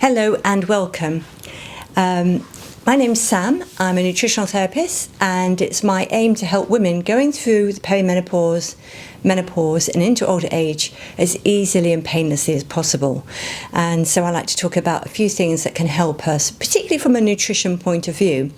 Hello and welcome. My name's Sam. I'm a nutritional therapist, and it's my aim to help women going through the perimenopause, menopause and into older age as easily and painlessly as possible. And so I like to talk about a few things that can help us, particularly from a nutrition point of view.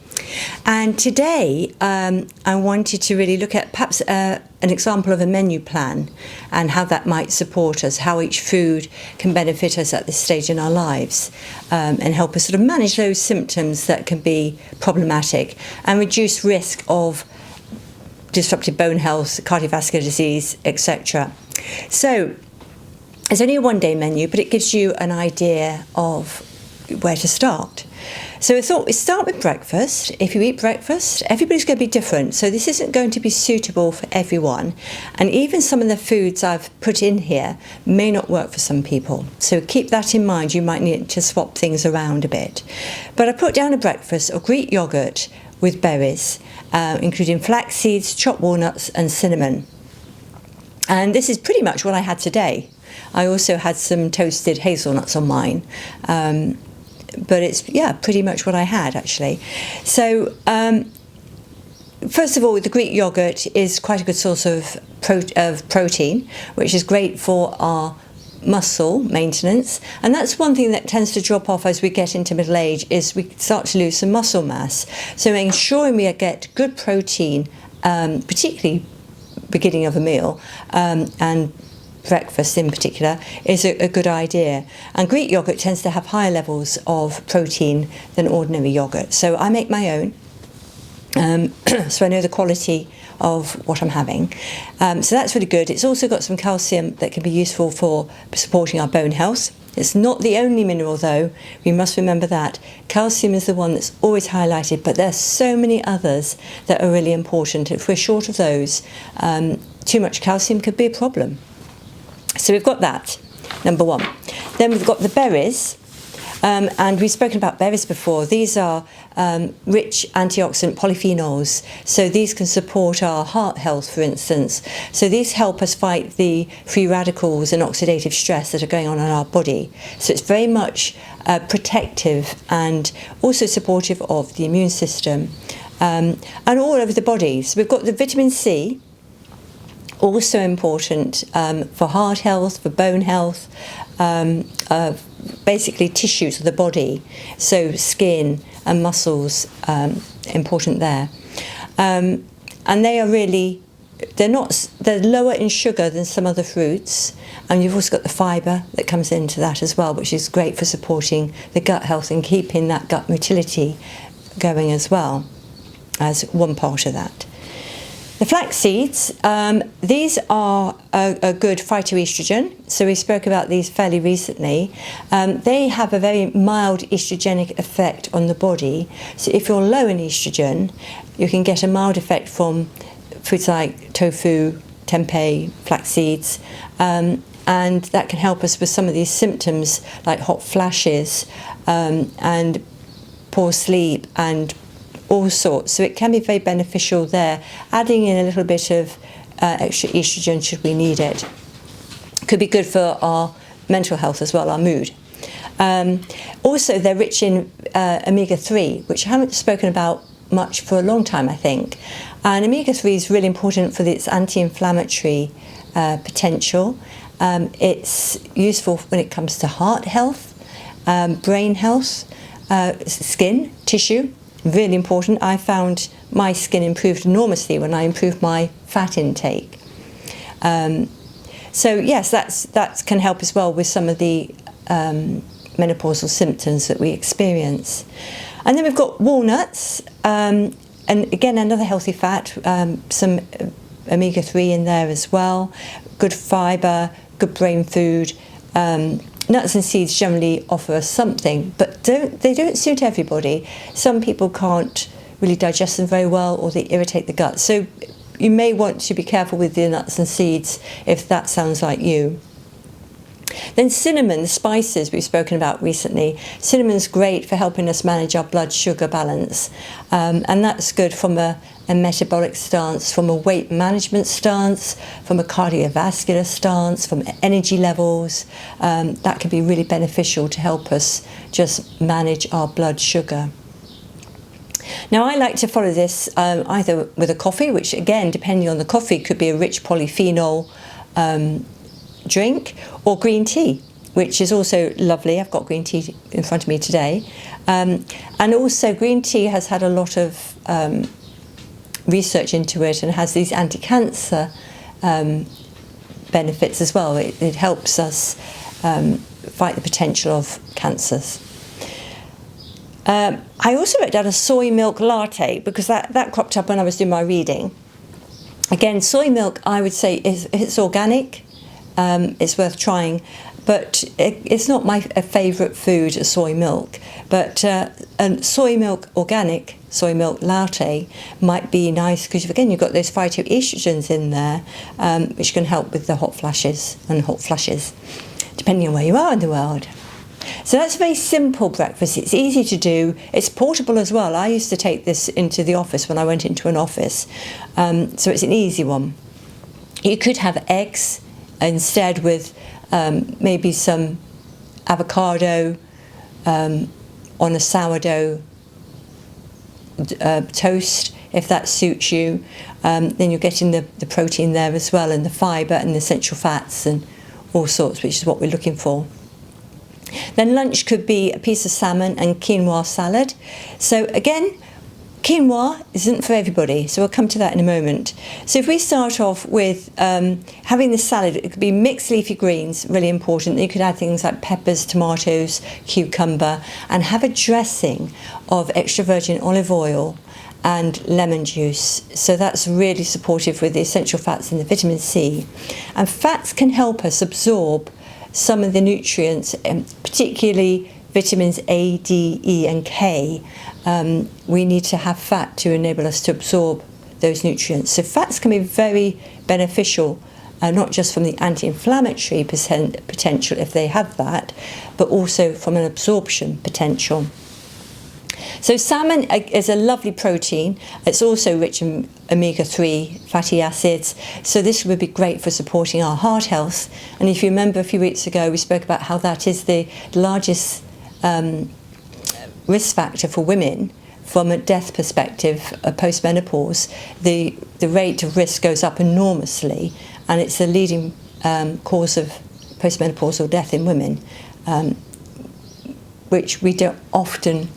And today I wanted to really look at perhaps an example of a menu plan and how that might support us, how each food can benefit us at this stage in our lives, and help us sort of manage those symptoms that can be problematic and reduce risk of disrupted bone health, cardiovascular disease, etc. So it's only a one-day menu, but it gives you an idea of where to start. So I thought we'd start with breakfast. If you eat breakfast, everybody's going to be different. So this isn't going to be suitable for everyone. And even some of the foods I've put in here may not work for some people. So keep that in mind. You might need to swap things around a bit. But I put down a breakfast of Greek yogurt with berries, including flax seeds, chopped walnuts and cinnamon. And this is pretty much what I had today. I also had some toasted hazelnuts on mine. But it's, pretty much what I had, actually. So, first of all, the Greek yogurt is quite a good source of protein, which is great for our muscle maintenance. And that's one thing that tends to drop off as we get into middle age, is we start to lose some muscle mass. So ensuring we get good protein, particularly beginning of a meal, and breakfast in particular, is a good idea. And Greek yogurt tends to have higher levels of protein than ordinary yogurt. So I make my own, so I know the quality of what I'm having. So that's really good. It's also got some calcium that can be useful for supporting our bone health. It's not the only mineral though, we must remember that. Calcium is the one that's always highlighted, but there's so many others that are really important. If we're short of those, too much calcium could be a problem. So we've got that, number one. Then we've got the berries, and we've spoken about berries before. These are rich antioxidant polyphenols, so these can support our heart health, for instance. So these help us fight the free radicals and oxidative stress that are going on in our body. So it's very much protective and also supportive of the immune system, and all over the body. So we've got the vitamin C, also important for heart health, for bone health, basically tissues of the body, so skin and muscles, important there. And they are really, they're lower in sugar than some other fruits, and you've also got the fibre that comes into that as well, which is great for supporting the gut health and keeping that gut motility going as well, as one part of that. The flax seeds, these are a good phytoestrogen, so we spoke about these fairly recently. They have a very mild estrogenic effect on the body, so if you're low in estrogen, you can get a mild effect from foods like tofu, tempeh, flax seeds, and that can help us with some of these symptoms like hot flashes and poor sleep and all sorts. So it can be very beneficial there, adding in a little bit of extra estrogen should we need it. Could be good for our mental health as well, our mood. Also, they're rich in omega-3, which I haven't spoken about much for a long time, I think. And omega-3 is really important for its anti-inflammatory potential. It's useful when it comes to heart health, brain health, skin, tissue. Really important. I found my skin improved enormously when I improved my fat intake. So yes, that can help as well with some of the menopausal symptoms that we experience. And then we've got walnuts, and again another healthy fat, some omega-3 in there as well. Good fibre, good brain food. Nuts and seeds generally offer us something, but they don't suit everybody. Some people can't really digest them very well, or they irritate the gut. So you may want to be careful with the nuts and seeds if that sounds like you. Then cinnamon, the spices we've spoken about recently. Cinnamon's great for helping us manage our blood sugar balance, and that's good from a a metabolic stance, from a weight management stance, from a cardiovascular stance, from energy levels. That can be really beneficial to help us just manage our blood sugar. Now, I like to follow this either with a coffee, which again, depending on the coffee, could be a rich polyphenol drink, or green tea, which is also lovely. I've got green tea in front of me today. And also green tea has had a lot of research into it and has these anti-cancer benefits as well. It helps us fight the potential of cancers. I also wrote down a soy milk latte because that cropped up when I was doing my reading. Again, soy milk, I would say, it's organic. It's worth trying, but it's not my favourite food, soy milk. But soy milk, organic soy milk latte might be nice because, again, you've got those phytoestrogens in there, which can help with the hot flashes, depending on where you are in the world. So that's a very simple breakfast. It's easy to do. It's portable as well. I used to take this into the office when I went into an office. So it's an easy one. You could have eggs instead with maybe some avocado on a sourdough toast, if that suits you. Then you're getting the protein there as well, and the fibre and the essential fats and all sorts, which is what we're looking for. Then lunch could be a piece of salmon and quinoa salad. So again, quinoa isn't for everybody, so we'll come to that in a moment. So if we start off with having the salad, it could be mixed leafy greens, really important. You could add things like peppers, tomatoes, cucumber, and have a dressing of extra virgin olive oil and lemon juice. So that's really supportive with the essential fats and the vitamin C. And fats can help us absorb some of the nutrients, particularly vitamins A, D, E and K. We need to have fat to enable us to absorb those nutrients. So fats can be very beneficial, not just from the anti-inflammatory potential if they have that, but also from an absorption potential. So salmon is a lovely protein. It's also rich in omega-3 fatty acids. So this would be great for supporting our heart health. And if you remember a few weeks ago, we spoke about how that is the largest risk factor for women from a death perspective, post-menopause. The rate of risk goes up enormously, and it's the leading cause of post-menopausal death in women, which we don't often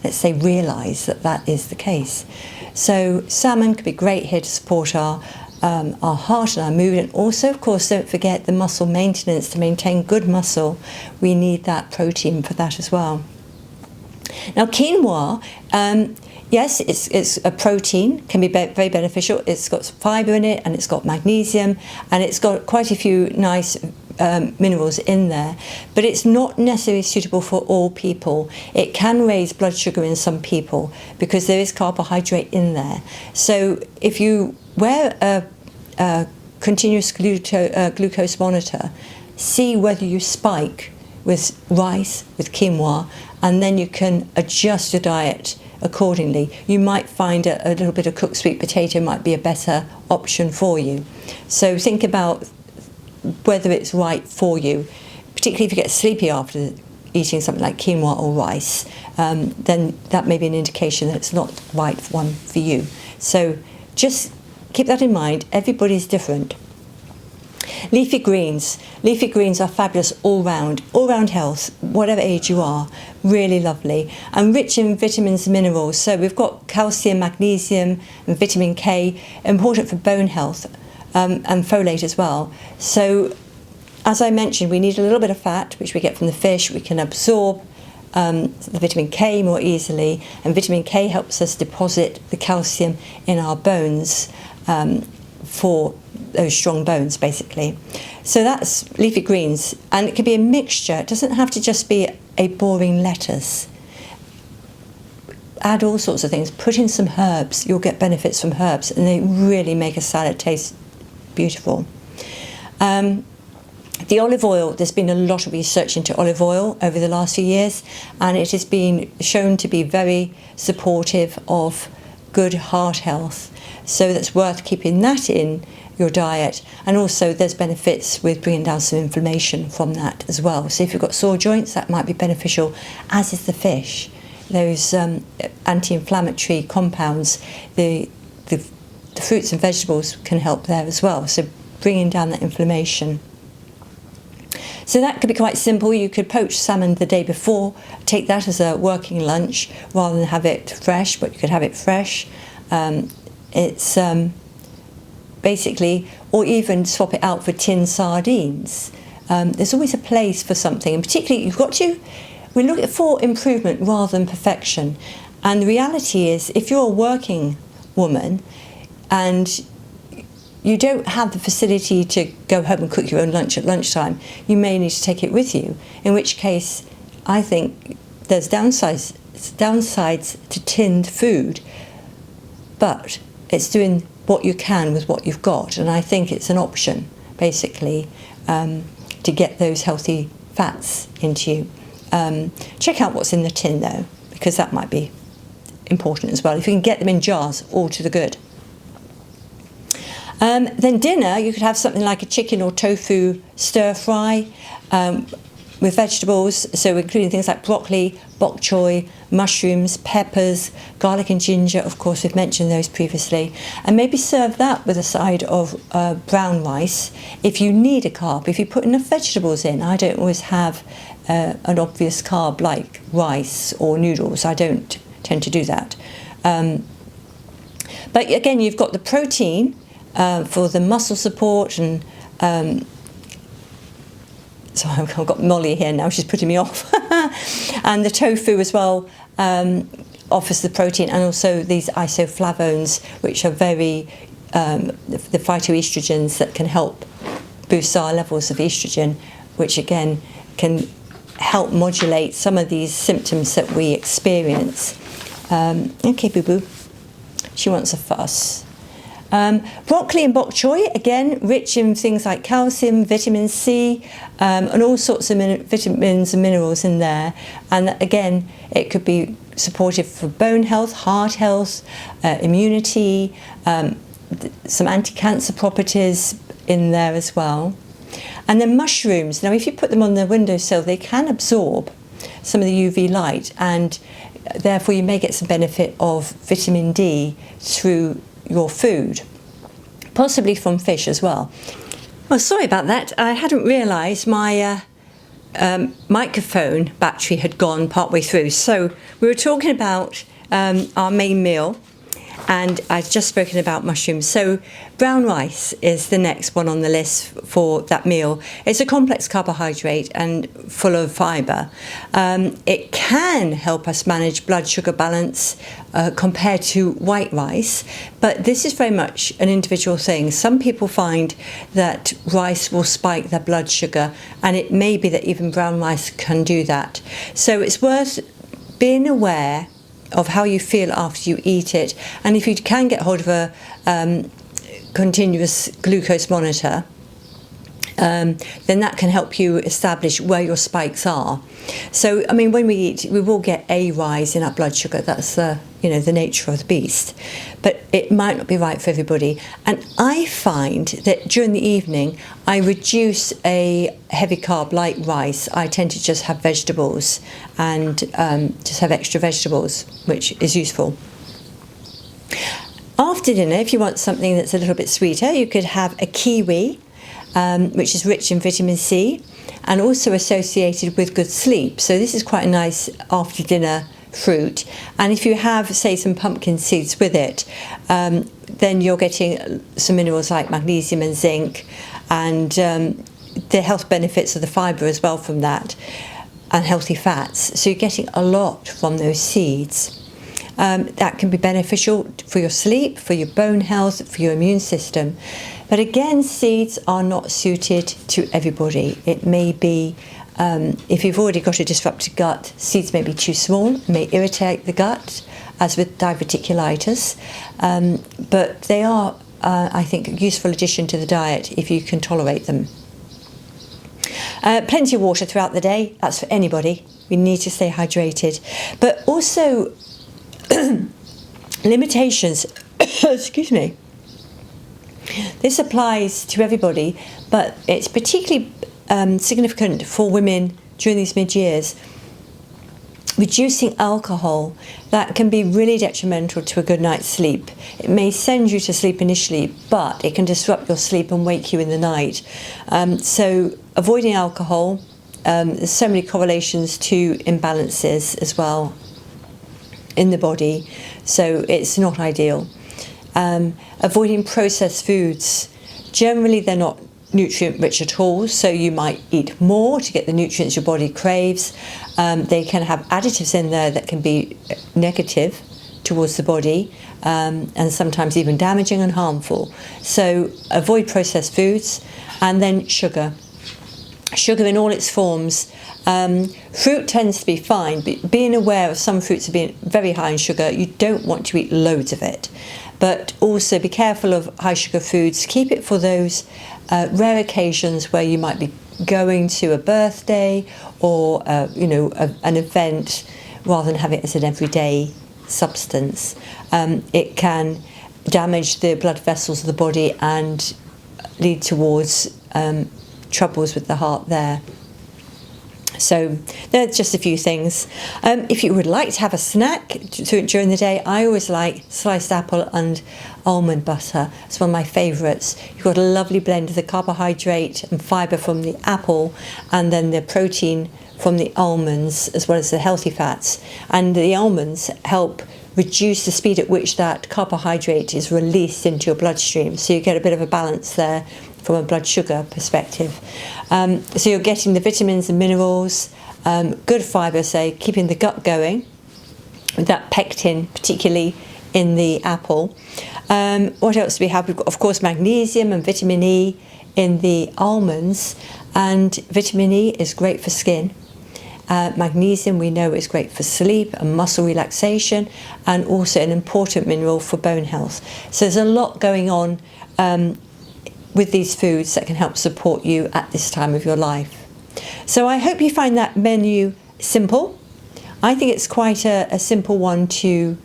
let's say realise that is the case. So salmon could be great here to support our heart and our mood, and also, of course, don't forget the muscle maintenance. To maintain good muscle, we need that protein for that as well. Now quinoa, yes, it's a protein, can be very beneficial. It's got fibre in it, and it's got magnesium, and it's got quite a few nice minerals in there, but it's not necessarily suitable for all people. It can raise blood sugar in some people because there is carbohydrate in there. So if you wear a continuous glucose monitor, see whether you spike with rice, with quinoa, and then you can adjust your diet accordingly. You might find a little bit of cooked sweet potato might be a better option for you. So think about whether it's right for you, particularly if you get sleepy after eating something like quinoa or rice, then that may be an indication that it's not the right one for you. So just keep that in mind. Everybody's different. Leafy greens. Leafy greens are fabulous all round health, whatever age you are, really lovely, and rich in vitamins and minerals. So we've got calcium, magnesium and vitamin K, important for bone health, and folate as well. So as I mentioned, we need a little bit of fat, which we get from the fish. We can absorb the vitamin K more easily, and vitamin K helps us deposit the calcium in our bones for those strong bones, basically. So that's leafy greens, and it can be a mixture. It doesn't have to just be a boring lettuce. Add all sorts of things. Put in some herbs. You'll get benefits from herbs, and they really make a salad taste beautiful. The olive oil, there's been a lot of research into olive oil over the last few years, and it has been shown to be very supportive of good heart health. So that's worth keeping that in your diet. And also there's benefits with bringing down some inflammation from that as well. So if you've got sore joints, that might be beneficial, as is the fish. Those anti-inflammatory compounds, the fruits and vegetables can help there as well. So bringing down that inflammation. So that could be quite simple. You could poach salmon the day before, take that as a working lunch rather than have it fresh, but you could have it fresh. It's basically, or even swap it out for tinned sardines. There's always a place for something, and particularly we look for improvement rather than perfection. And the reality is, if you're a working woman and you don't have the facility to go home and cook your own lunch at lunchtime, you may need to take it with you, in which case I think there's downsides to tinned food, but it's doing what you can with what you've got, and I think it's an option, basically, to get those healthy fats into you. Check out what's in the tin, though, because that might be important as well. If you can get them in jars, all to the good. Then dinner, you could have something like a chicken or tofu stir fry with vegetables, so including things like broccoli, bok choy, mushrooms, peppers, garlic and ginger. Of course, we've mentioned those previously. And maybe serve that with a side of brown rice if you need a carb. If you put enough vegetables in, I don't always have an obvious carb like rice or noodles. I don't tend to do that. But again, you've got the protein for the muscle support, and so I've got Molly here now, she's putting me off. And the tofu as well offers the protein, and also these isoflavones, which are the phytoestrogens that can help boost our levels of estrogen, which again can help modulate some of these symptoms that we experience. Okay, boo-boo, she wants a fuss. Broccoli and bok choy, again, rich in things like calcium, vitamin C, and all sorts of vitamins and minerals in there. And again, it could be supportive for bone health, heart health, immunity, some anti-cancer properties in there as well. And then mushrooms. Now, if you put them on the windowsill, they can absorb some of the UV light, and therefore you may get some benefit of vitamin D through your food, possibly from fish as well. Well, sorry about that. I hadn't realised my microphone battery had gone partway through. So we were talking about our main meal, and I've just spoken about mushrooms. So brown rice is the next one on the list for that meal. It's a complex carbohydrate and full of fibre. It can help us manage blood sugar balance compared to white rice, but this is very much an individual thing. Some people find that rice will spike their blood sugar, and it may be that even brown rice can do that. So it's worth being aware of how you feel after you eat it, and if you can get hold of a continuous glucose monitor, then that can help you establish where your spikes are. So, I mean, when we eat, we will get a rise in our blood sugar. That's the nature of the beast. But it might not be right for everybody. And I find that during the evening, I reduce a heavy carb like rice. I tend to just have vegetables and just have extra vegetables, which is useful. After dinner, if you want something that's a little bit sweeter, you could have a kiwi, which is rich in vitamin C and also associated with good sleep. So this is quite a nice after dinner fruit. And if you have, say, some pumpkin seeds with it, then you're getting some minerals like magnesium and zinc, and the health benefits of the fibre as well from that, and healthy fats. So you're getting a lot from those seeds. That can be beneficial for your sleep, for your bone health, for your immune system. But again, seeds are not suited to everybody. It may be, if you've already got a disrupted gut, seeds may be too small, may irritate the gut, as with diverticulitis. But they are, I think, a useful addition to the diet if you can tolerate them. Plenty of water throughout the day, that's for anybody. We need to stay hydrated. But also, Limitations, excuse me. This applies to everybody, but it's particularly significant for women during these mid-years. Reducing alcohol, that can be really detrimental to a good night's sleep. It may send you to sleep initially, but it can disrupt your sleep and wake you in the night. So avoiding alcohol, there's so many correlations to imbalances as well in the body, so it's not ideal. Avoiding processed foods. Generally, they're not nutrient rich at all, so you might eat more to get the nutrients your body craves. They can have additives in there that can be negative towards the body, and sometimes even damaging and harmful. So avoid processed foods. And then sugar in all its forms. Fruit tends to be fine, but being aware of some fruits being very high in sugar, you don't want to eat loads of it. But also be careful of high sugar foods. Keep it for those rare occasions where you might be going to a birthday or an event, rather than have it as an everyday substance. It can damage the blood vessels of the body and lead towards troubles with the heart there. So there's just a few things. If you would like to have a snack during the day, I always like sliced apple and almond butter. It's one of my favourites. You've got a lovely blend of the carbohydrate and fibre from the apple, and then the protein from the almonds, as well as the healthy fats. And the almonds help reduce the speed at which that carbohydrate is released into your bloodstream, so you get a bit of a balance there from a blood sugar perspective. So you're getting the vitamins and minerals, good fibre, say, keeping the gut going, with that pectin particularly in the apple. What else do we have? We've got, of course, magnesium and vitamin E in the almonds, and vitamin E is great for skin. Magnesium, we know, is great for sleep and muscle relaxation, and also an important mineral for bone health. So there's a lot going on with these foods that can help support you at this time of your life. So I hope you find that menu simple. I think it's quite a simple one to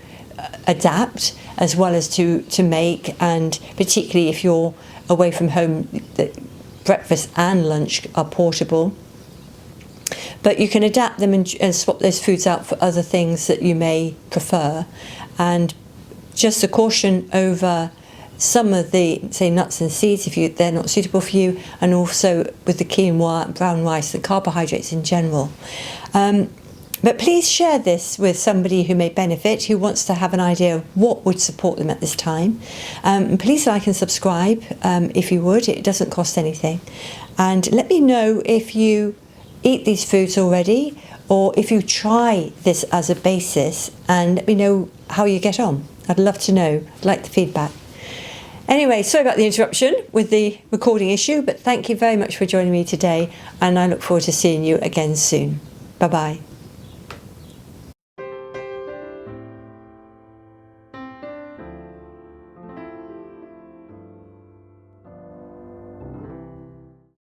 adapt, as well as to make, and particularly if you're away from home, that breakfast and lunch are portable. But you can adapt them and swap those foods out for other things that you may prefer. And just a caution over some of the, say, nuts and seeds if they're not suitable for you, and also with the quinoa, brown rice, the carbohydrates in general. But please share this with somebody who may benefit, who wants to have an idea of what would support them at this time. Please like and subscribe if you would. It doesn't cost anything. And let me know if you eat these foods already, or if you try this as a basis, and let me know how you get on. I'd love to know. I'd like the feedback. Anyway, sorry about the interruption with the recording issue, but thank you very much for joining me today, and I look forward to seeing you again soon. Bye-bye.